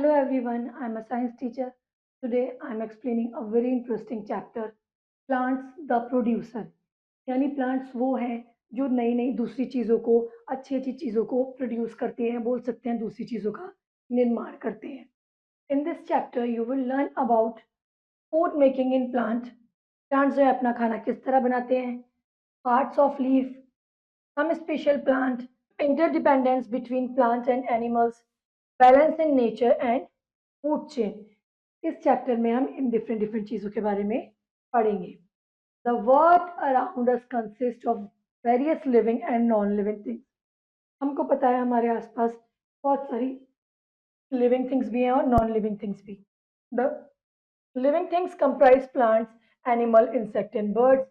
Hello everyone, I'm a science teacher. Today I'm explaining a very interesting chapter, plants the producer. यानी plants वो हैं जो नई नई दूसरी चीज़ों को अच्छी अच्छी चीज़ों को प्रोड्यूस करते हैं, बोल सकते हैं दूसरी चीज़ों का निर्माण करते हैं. In this chapter you will learn about food making in plant. Plants जो है अपना खाना किस तरह बनाते हैं, parts of leaf, some special plant, interdependence between plants and animals, balance in nature and food chain. इस चैप्टर में हम इन डिफरेंट डिफरेंट चीज़ों के बारे में पढ़ेंगे. The world around us consists of various living and non-living things. हमको पता है हमारे आसपास बहुत सारी लिविंग थिंग्स भी हैं और नॉन लिविंग थिंग्स भी. The living things comprise plants, animal, insect and birds.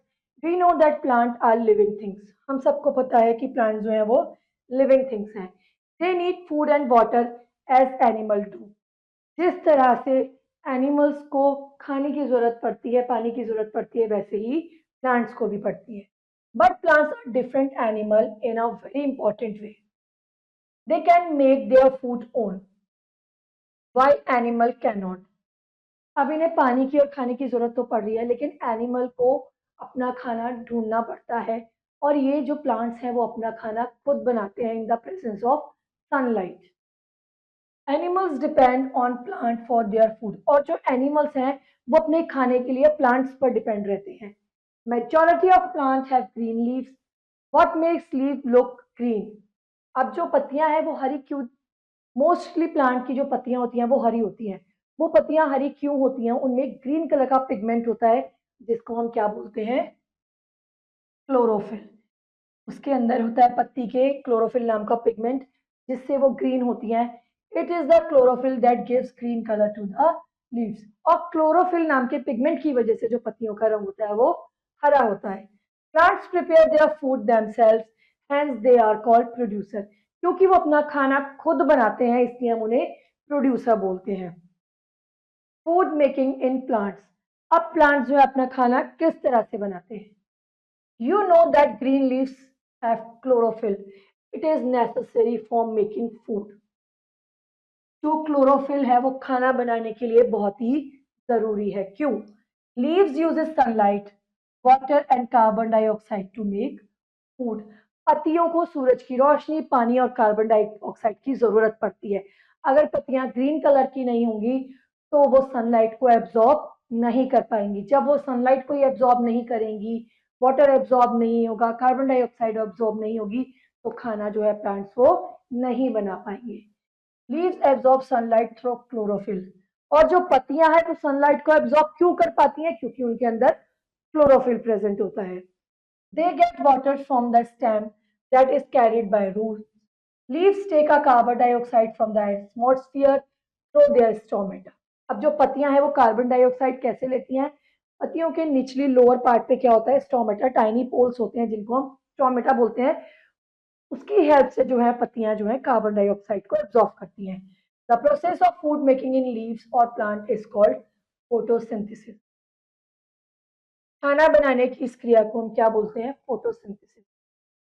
We know that plant are living things. हम सबको पता है कि plants जो हैं वो living things हैं. They need food and water as animal do. जिस तरह से एनिमल्स को खाने की जरूरत पड़ती है, पानी की जरूरत पड़ती है, वैसे ही प्लांट्स को भी पड़ती है. But plants are different animal in a very important way. They can make their food own while animal can not. अब इन्हें पानी की और खाने की जरूरत तो पड़ रही है, लेकिन एनिमल को अपना खाना ढूंढना पड़ता है और ये जो प्लांट्स हैं वो अपना खाना खुद बनाते हैं इन the presence of sunlight. Animals depend on plant for their food. और जो एनिमल्स हैं वो अपने खाने के लिए प्लांट्स पर डिपेंड रहते हैं. Majority of plant have green leaves. What makes leaf look green. अब जो पत्तियां हैं वो हरी क्यों, मोस्टली प्लांट की जो पत्तियां होती हैं वो हरी होती हैं. वो पत्तियां हरी क्यों होती हैं, उनमें ग्रीन कलर का पिगमेंट होता है जिसको हम क्या बोलते हैं, क्लोरोफिल. उसके अंदर होता है पत्ती के क्लोरोफिल नाम का पिगमेंट जिससे वो ग्रीन होती हैं. It is the chlorophyll that gives green colour to the leaves. और क्लोरोफिल नाम के पिगमेंट की वजह से जो पत्तियों का रंग होता है वो हरा होता है. Plants prepare their food themselves, hence they are called producer. क्योंकि वो अपना खाना खुद बनाते हैं इसलिए हम उन्हें प्रोड्यूसर बोलते हैं. Food making in plants. अब प्लांट्स जो है अपना खाना किस तरह से बनाते हैं. You know that green leaves have chlorophyll. It is necessary for making food. जो क्लोरोफिल है वो खाना बनाने के लिए बहुत ही जरूरी है. क्यों? Leaves uses sunlight, water and carbon dioxide to make food. पत्तियों को सूरज की रोशनी, पानी और कार्बन डाइऑक्साइड की जरूरत पड़ती है. अगर पत्तियां ग्रीन कलर की नहीं होंगी तो वो सनलाइट को एब्जॉर्ब नहीं कर पाएंगी. जब वो सनलाइट को एब्जॉर्ब नहीं करेंगी, वाटर एब्जॉर्ब नहीं होगा, कार्बन डाइऑक्साइड एब्जॉर्ब नहीं होगी, तो खाना जो है प्लांट्स वो नहीं बना पाएंगे. Leaves absorb sunlight through chlorophyll. और जो पत्तियां हैं तो सनलाइट को एब्जॉर्ब क्यों कर पाती हैं, क्योंकि उनके अंदर क्लोरोफिल प्रेजेंट होता है. They get water from the stem that is carried by roots. Leaves take a carbon dioxide from the atmosphere through their stomata. अब जो पत्तियां हैं वो कार्बन डाइऑक्साइड कैसे लेती हैं. पत्तियों के निचली लोअर पार्ट पे क्या होता है, स्टोमेटा, टाइनी पोल्स होते हैं जिनको हम स्टोमेटा बोलते हैं. उसकी हेल्प से जो है पत्तियां जो है कार्बन डाइऑक्साइड को एब्जॉर्ब करती हैं. The process of food making in leaves और प्लांट इज कॉल्ड फोटोसिंथेसिस. खाना बनाने की इस क्रिया को हम क्या बोलते हैं, photosynthesis.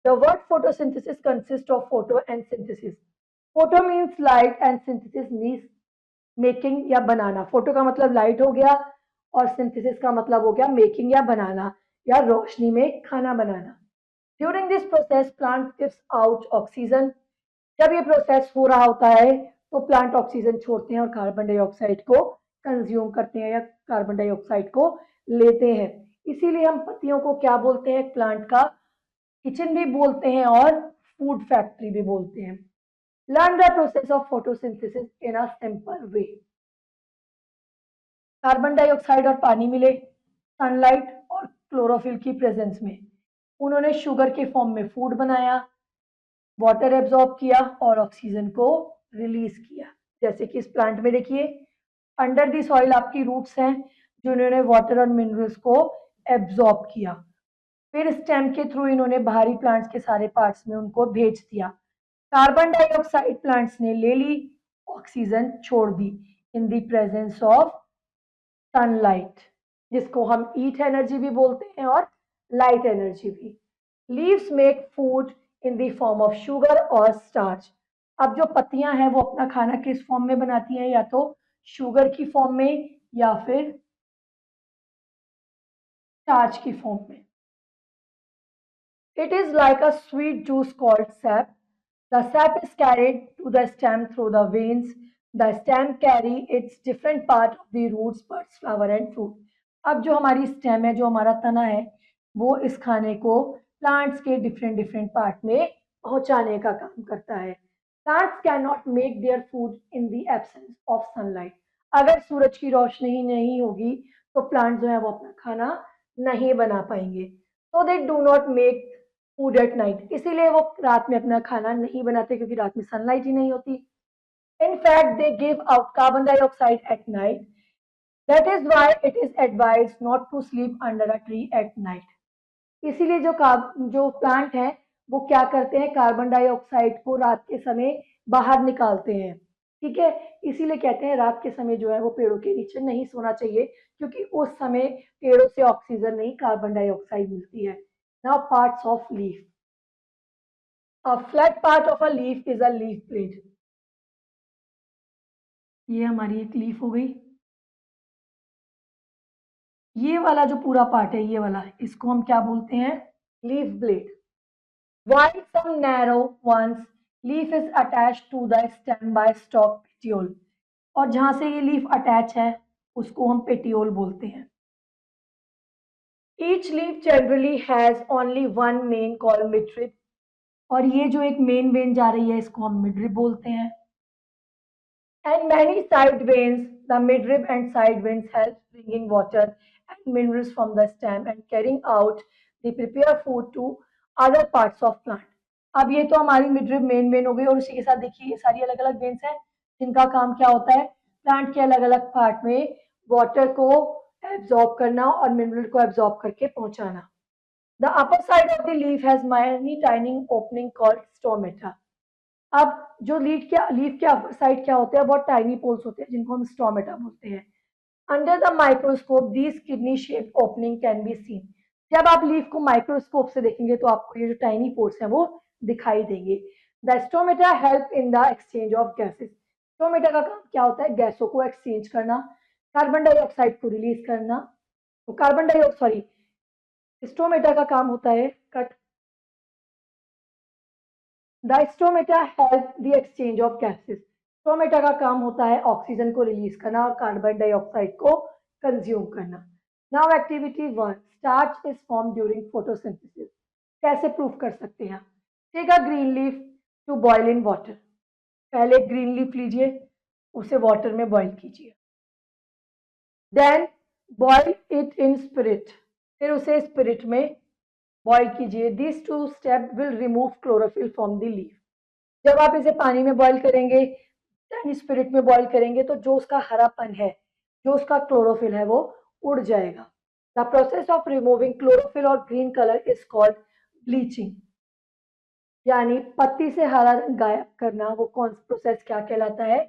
The word photosynthesis consists of photo and synthesis. Photo means light and synthesis means making या बनाना. फोटो का मतलब लाइट हो गया और सिंथेसिस का मतलब हो गया मेकिंग या बनाना या रोशनी में खाना बनाना. During this process, plant gives out oxygen. जब ये प्रोसेस हो रहा होता है तो प्लांट ऑक्सीजन छोड़ते हैं और कार्बन डाइऑक्साइड को कंज्यूम करते हैं या कार्बन डाइऑक्साइड को लेते हैं. इसीलिए हम पत्तियों को क्या बोलते हैं, प्लांट का किचन भी बोलते हैं और फूड फैक्ट्री भी बोलते हैं. Learn the process of photosynthesis in a simple way. Carbon dioxide और पानी मिले सनलाइट और क्लोरोफिल की प्रेजेंस में. उन्होंने शुगर के फॉर्म में फूड बनाया, वाटर एब्जॉर्ब किया और ऑक्सीजन को रिलीज किया. जैसे कि इस प्लांट में देखिए, अंडर दी सॉइल आपकी रूट्स हैं जिन्होंने वाटर और मिनरल्स को एब्जॉर्ब किया. फिर स्टेम के थ्रू इन्होंने बाहरी प्लांट्स के सारे पार्ट्स में उनको भेज दिया. कार्बन डाइऑक्साइड प्लांट्स ने ले ली, ऑक्सीजन छोड़ दी in the presence of sunlight, जिसको हम ईट एनर्जी भी बोलते हैं और लाइट एनर्जी भी. Leaves make food in the form of sugar और स्टार्च. अब जो पत्तियां हैं वो अपना खाना किस फॉर्म में बनाती हैं, या तो शुगर की फॉर्म में या फिर स्टार्च की फॉर्म में। It is like a sweet juice called sap. The sap is carried to the stem through the veins. The stem carry its different part of the roots, buds, flower and fruit. अब जो हमारी stem है, जो हमारा तना है, वो इस खाने को प्लांट्स के डिफरेंट डिफरेंट पार्ट में पहुंचाने का काम करता है। Plants can not make their food in the absence of sunlight. अगर सूरज की रोशनी नहीं होगी तो प्लांट जो है वो अपना खाना नहीं बना पाएंगे। So they do not make food at night, इसीलिए वो रात में अपना खाना नहीं बनाते, क्योंकि रात में सनलाइट ही नहीं होती। In fact they give out carbon dioxide at night. That is why it is advise not to sleep under a tree at night. इसीलिए जो प्लांट है वो क्या करते हैं, कार्बन डाइऑक्साइड को रात के समय बाहर निकालते हैं। ठीक है, इसीलिए कहते हैं रात के समय जो है वो पेड़ों के नीचे नहीं सोना चाहिए, क्योंकि उस समय पेड़ों से ऑक्सीजन नहीं कार्बन डाइऑक्साइड मिलती है। Now parts of leaf. A flat part of a leaf is a leaf blade. ये हमारी एक लीफ हो गई। ये वाला जो पूरा पार्ट है, ये वाला, इसको हम क्या बोलते हैं, leaf blade. While some narrow ones, leaf is attached to the stem by stalk petiole. और जहां से ये लीफ अटैच है उसको हम पेटियोल बोलते हैं। Each leaf generally has only one main called midrib. और ये जो एक मेन वेन जा रही है इसको हम मिडरिब बोलते हैं। And many side veins, the midrib and side veins help bringing water and minerals from the stem and carrying out the prepare food to other parts of plant. अब ये तो हमारी मिडरिब मेन वेन हो गई, और उसी के साथ देखिए ये सारी अलग अलग वेन्स हैं जिनका काम क्या होता है, प्लांट के अलग अलग पार्ट में वाटर को एब्जॉर्ब करना और मिनरल को एब्जॉर्ब करके पहुंचाना। The upper side of the leaf has many tiny opening called stomata. अब जो लीफ के अपर साइड क्या होते हैं, बहुत टाइनी पोल्स होते हैं जिनको हम स्टोमेटा बोलते हैं। Under the microscope these kidney shape opening can be seen. जब आप लीफ को माइक्रोस्कोप से देखेंगे तो आपको ये जो टाइनी पोर्स हैं वो दिखाई देंगे। The stomata help in the exchange of gases. Stomata का काम क्या होता है, गैसों को एक्सचेंज करना, कार्बन डाइऑक्साइड को रिलीज करना। तो कार्बन डाइऑक्साइड सॉरी स्टोमेटा का काम होता है cut the stomata help the exchange of gases. Stomata का काम होता है ऑक्सीजन को रिलीज करना और कार्बन डाइऑक्साइड को कंज्यूम करना। Now activity 1, starch is form during photosynthesis. कैसे प्रूफ कर सकते हैं, take a green leaf to boil in water. पहले ग्रीन लीफ लीजिए, उसे वाटर में बॉयल कीजिए, then boil it in spirit, फिर उसे स्पिरिट में बॉयल कीजिए। This to step will remove chlorophyll from the leaf. जब आप इसे पानी में बॉईल करेंगे, यानी स्पिरिट में बॉईल करेंगे, तो जो उसका हरापन है, जो उसका क्लोरोफिल है, वो उड़ जाएगा। The process of removing chlorophyll और green colour is called bleaching. यानी पत्ती से हरा रंग गायब करना, वो कौन सा प्रोसेस क्या कहलाता है,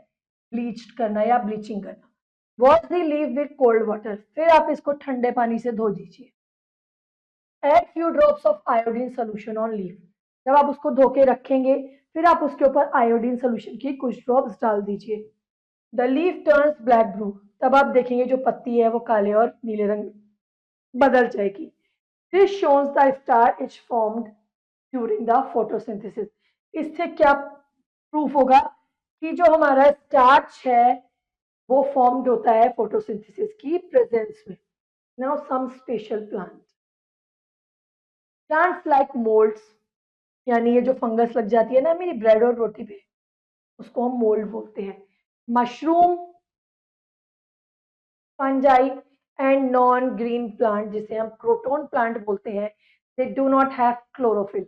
ब्लीच करना या ब्लीचिंग करना। Wash the leaf with cold water, फिर आप इसको ठंडे पानी से धो दीजिए। Add few drops of iodine solution on leaf. जब आप उसको धो के रखेंगे, फिर आप उसके ऊपर आयोडीन सोल्यूशन की कुछ ड्रॉप्स डाल दीजिए। The leaf turns black blue, तब आप देखेंगे जो पत्ती है वो काले और नीले रंग में बदल जाएगी। दिस शोन्स the starch is formed during the photosynthesis. इससे क्या प्रूफ होगा कि जो हमारा स्टार्च है वो फॉर्म्ड होता है फोटोसिंथेसिस की प्रेजेंस में। Now some special plants like moulds, यानी ये जो फंगस लग जाती है ना मेरी ब्रेड और रोटी पे, उसको हम मोल्ड बोलते हैं। Mushroom, fungi and non green plant, जिसे हम क्रोटोन प्लांट बोलते हैं, दे डू नॉट हैव क्लोरोफिल।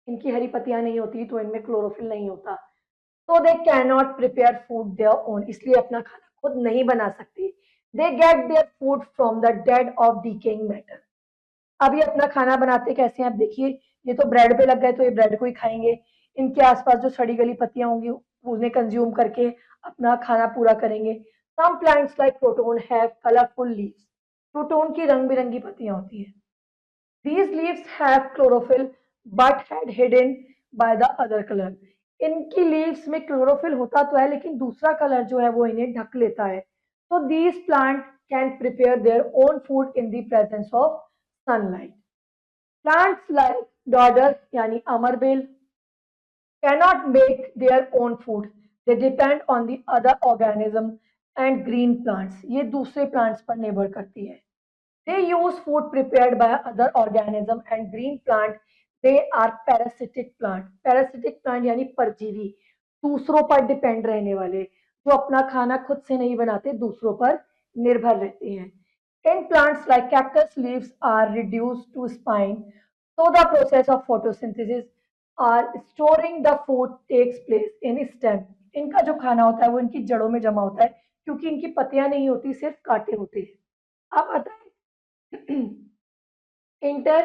इनकी हरी पत्तियां नहीं होती तो इनमें क्लोरोफिल नहीं होता, तो they can not prepare food their own, इसलिए अपना खाना खुद नहीं बना सकते। They get their food from the dead of decaying matter. अब ये अपना खाना बनाते कैसे हैं, आप देखिए, ये तो ब्रेड पे लग गए तो ये ब्रेड को ही खाएंगे। इनके आसपास जो सड़ी गली पत्तियां होंगी उन्हें कंज्यूम करके अपना खाना पूरा करेंगे। Some plants like proton have colourful leaves. Proton की रंग बिरंगी पत्तियां होती हैं। These leaves have chlorophyll but had hidden by the other color. इनकी लीव्स में क्लोरोफिल होता तो है लेकिन दूसरा कलर जो है वो इन्हें ढक लेता है। तो these plant can prepare their own food in the presence of sunlight. Plants like dodder यानी अमरबेल cannot make their own food. They depend on the other organism and green plants. ये दूसरे plants पर निर्भर करती है. They use food prepared by other organism and green plant. They are parasitic plant. Parasitic plant यानी परजीवी, दूसरों पर डिपेंड रहने वाले, जो अपना खाना खुद से नहीं बनाते, दूसरों पर निर्भर रहते हैं. In plants like cactus, leaves are reduced to spine, so the process of photosynthesis और storing the food takes place in stem. इनका जो खाना होता है वो इनकी जड़ों में जमा होता है क्योंकि इनकी पत्तियां नहीं होती, सिर्फ कांटे होते हैं. अब आता है inter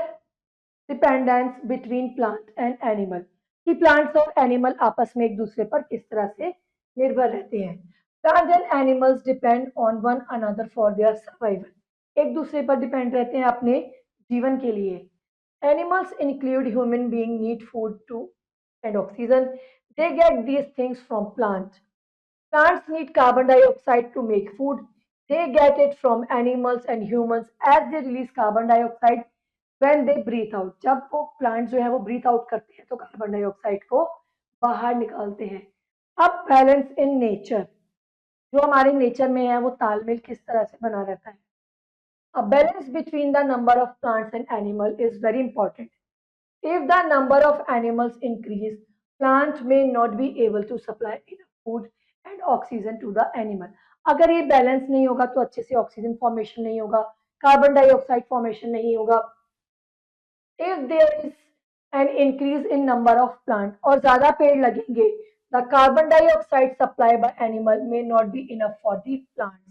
dependence between plant and animal, कि प्लांट्स और एनिमल आपस में एक दूसरे पर किस तरह से निर्भर रहते हैं. Plants and animals depend on one another for their survival. एक दूसरे पर डिपेंड रहते हैं अपने जीवन के लिए. Animals include human beings need food too and oxygen. They get these things from plants. Plants need carbon dioxide to make food. They get it from animals and humans as they release carbon dioxide when they breathe out. जब वो plants जो है वो breathe out करते हैं तो carbon dioxide को बाहर निकालते हैं. अब balance in nature, जो हमारे नेचर में है वो तालमेल किस तरह से बना रहता है. A balance between the number of plants and animals is very important. If the number of animals increase, plants may not be able to supply enough food and oxygen to the animal. अगर ये balance नहीं होगा तो अच्छे से oxygen formation नहीं होगा, carbon dioxide formation नहीं होगा. If there is an increase in number of plant और ज्यादा पेड़ लगेंगे, the carbon dioxide supply by animal may not be enough for the plants.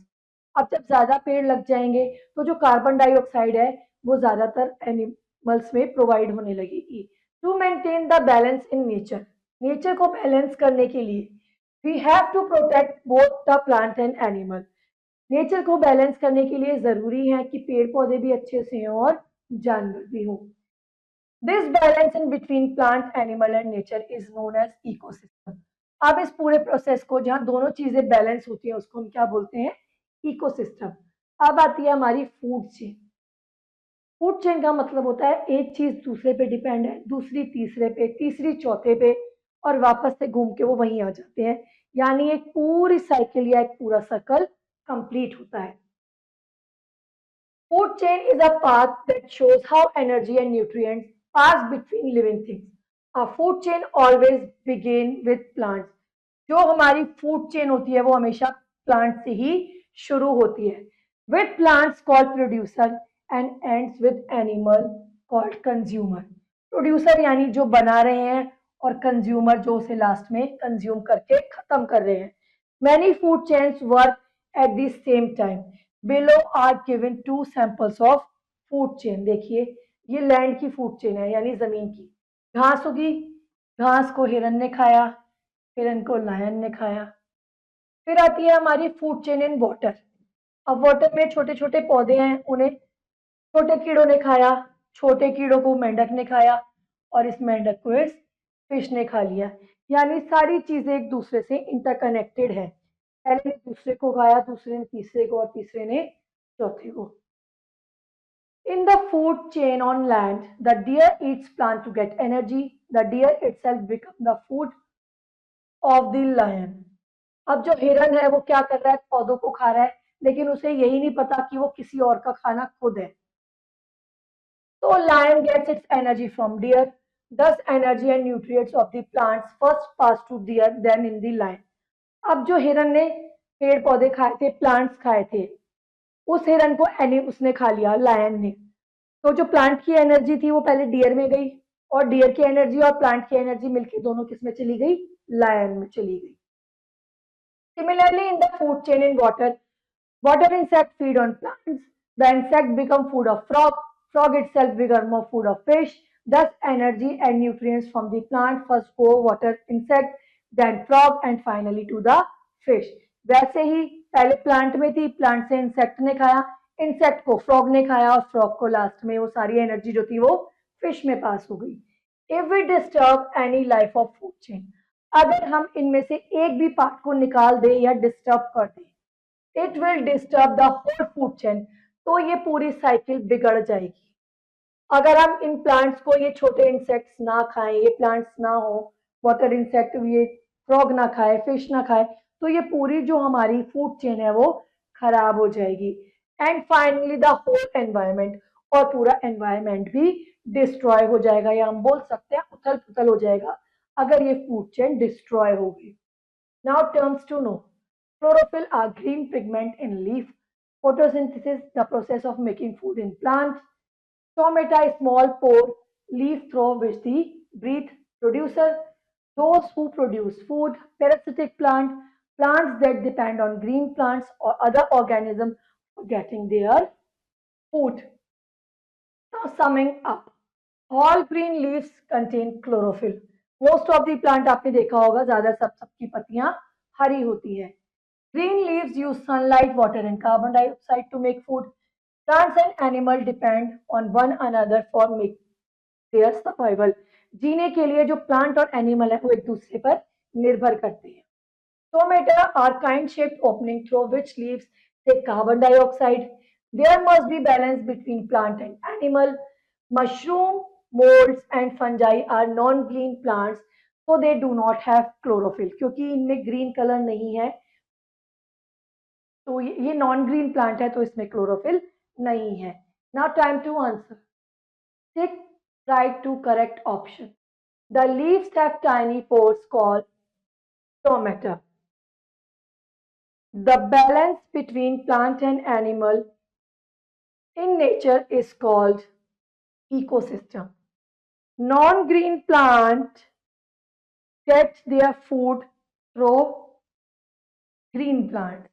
अब जब ज्यादा पेड़ लग जाएंगे तो जो कार्बन डाइऑक्साइड है वो ज्यादातर एनिमल्स में प्रोवाइड होने लगेगी. To maintain the balance in nature, nature को बैलेंस करने के लिए we have to protect both the plant and animal. Nature को बैलेंस करने के लिए जरूरी है कि पेड़ पौधे भी अच्छे से हों और जानवर भी हों. This balance in between plant animal and nature is known as ecosystem. अब इस पूरे प्रोसेस को जहाँ दोनों चीजें बैलेंस होती हैं उसको हम क्या बोलते हैं, इकोसिस्टम. अब आती है हमारी फूड चेन. फूड चेन का मतलब होता है एक चीज दूसरे पे डिपेंड है, दूसरी तीसरे पे, तीसरी चौथे पे और वापस से घूम के वो वहीं आ जाते हैं. यानी एक पूरी साइकिल या एक पूरा सर्कल कंप्लीट होता है. Food chain is a path that shows how energy and nutrients pass between living things. A food chain always begin with plants. जो हमारी फूड चेन होती है वो हमेशा प्लांट से ही शुरू होती है. With plants called producer and ends with animal called consumer. Producer यानी जो बना रहे हैं और कंज्यूमर जो उसे लास्ट में कंज्यूम करके खत्म कर रहे हैं. Many food chains work at the same time. Below are given two samples of food chain. देखिए ये लैंड की फूड चेन है यानी जमीन की. घास उगी, घास को हिरन ने खाया, हिरन को लायन ने खाया. फिर आती है हमारी फूड चेन इन वाटर. अब वाटर में छोटे छोटे पौधे हैं, उन्हें छोटे कीड़ों ने खाया, छोटे कीड़ों को मेंढक ने खाया और इस मेंढक को इस फिश ने खा लिया. यानी सारी चीजें एक दूसरे से इंटरकनेक्टेड है. पहले ने दूसरे को खाया, दूसरे ने तीसरे को और तीसरे ने चौथे को. In the food chain on land, the deer eats plant to get energy. The deer itself becomes the food of the lion. अब जो हिरन है वो क्या कर रहा है, पौधों को खा रहा है लेकिन उसे यही नहीं पता कि वो किसी और का खाना खुद है. So lion gets its energy from deer. Thus energy and nutrients of the plants first pass to deer then in the lion. अब जो हिरन ने पेड़ पौधे खाए थे, प्लांट्स खाए थे, उस हिरन को उसने खा लिया लायन ने. तो जो प्लांट की एनर्जी थी वो पहले डियर में गई और डियर की एनर्जी और प्लांट की एनर्जी मिलकर दोनों किस में चली गई, लायन में चली गई. Similarly, in the food chain in water, water insects feed on plants. The insect become food of frog. Frog itself become more food of fish. Thus, energy and nutrients from the plant first go water insect, then frog, and finally to the fish. वैसे ही पहले plant में थी, plant से insect ने खाया, insect को frog ने खाया और फ्रॉग को लास्ट में वो सारी एनर्जी जो थी वो फिश में पास हो गई. If we disturb any life of food chain, अगर हम इनमें से एक भी पार्ट को निकाल दें या डिस्टर्ब कर दें, it will disturb the whole food chain, तो ये पूरी साइकिल बिगड़ जाएगी। अगर हम इन प्लांट्स को, ये छोटे इंसेक्ट्स ना खाएं, ये प्लांट्स ना हो, वाटर इंसेक्ट, ये फ्रॉग ना खाए, फिश ना खाए, तो ये पूरी जो हमारी फूड चेन है वो खराब हो जाएगी। And finally the whole environment, और पूरा एनवायरमेंट भी डिस्ट्रॉय हो जाएगा, या हम बोल सकते हैं उथल पुथल हो जाएगा अगर ये फूड चेन डिस्ट्रॉय हो गई। Now terms to know, chlorophyll are green pigment in leaf, photosynthesis the process of making food in plants, stomata is small pore leaf through which the breathe producer, those who produce food, parasitic plant, plants that depend on green plants or other organisms for getting their food. Now summing up, all green leaves contain chlorophyll. Most of the plant आपने देखा होगा, ज्यादा सबकी पत्तियां हरी होती है. Green leaves use sunlight, water and carbon dioxide to make food. Plants and animals depend on one another for make their survival. जीने के लिए जो प्लांट और एनिमल है वो एक दूसरे पर निर्भर करते हैं. Stomata are kind-shaped opening through which leaves take carbon dioxide. There must be balance between plant and animal. Mushroom, molds and fungi are non-green plants, so they do not have chlorophyll. क्योंकि इनमें green color नहीं है, तो ये non green plant है, तो इसमें chlorophyll नहीं है. Now time to answer. Tick right to correct option. The leaves have tiny pores called stomata. The balance between plant and animal in nature is called ecosystem. Non-green plant get their food through green plant.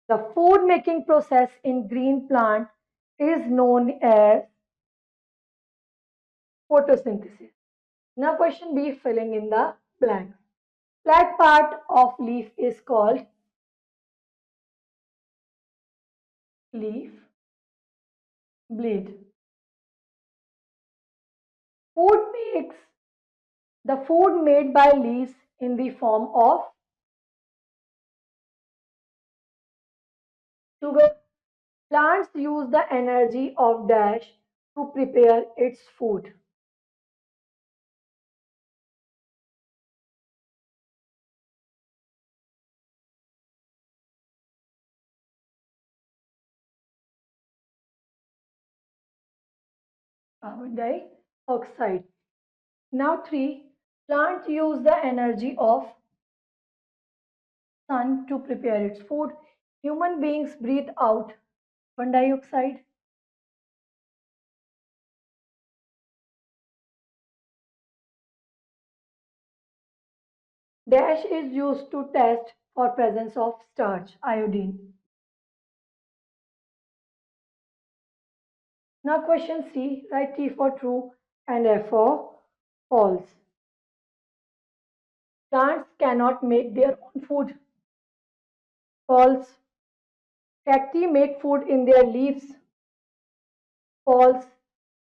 The food making process in green plant is known as photosynthesis. Now question B, filling in the blanks. Flat part of leaf is called leaf blade. Food makes the food made by leaves in the form of sugar. Plants use the energy of dash to prepare its food. Carbon dioxide. Now 3. Plants use the energy of sun to prepare its food. Human beings breathe out carbon dioxide. Dash is used to test for presence of starch, iodine. Now question C, write T for true and F for false. Plants cannot make their own food. False. Cacti make food in their leaves. False.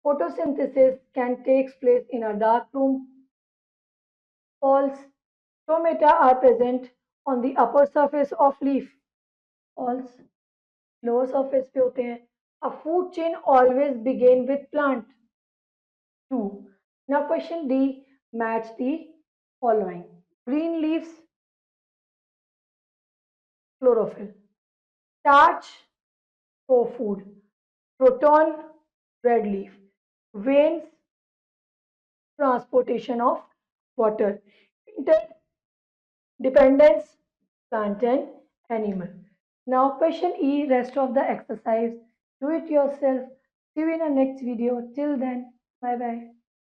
Photosynthesis can take place in a dark room. False. Stomata are present on the upper surface of leaf. False. Lower surface पे होते हैं. A food chain always begin with plant. True. Now question D, match the following. Green leaves, chlorophyll. Starch, for food. Proton, red leaf. Veins, transportation of water. Interdependence, plant and animal. Now question E, rest of the exercise. Do it yourself. See you in the next video. Till then, bye bye.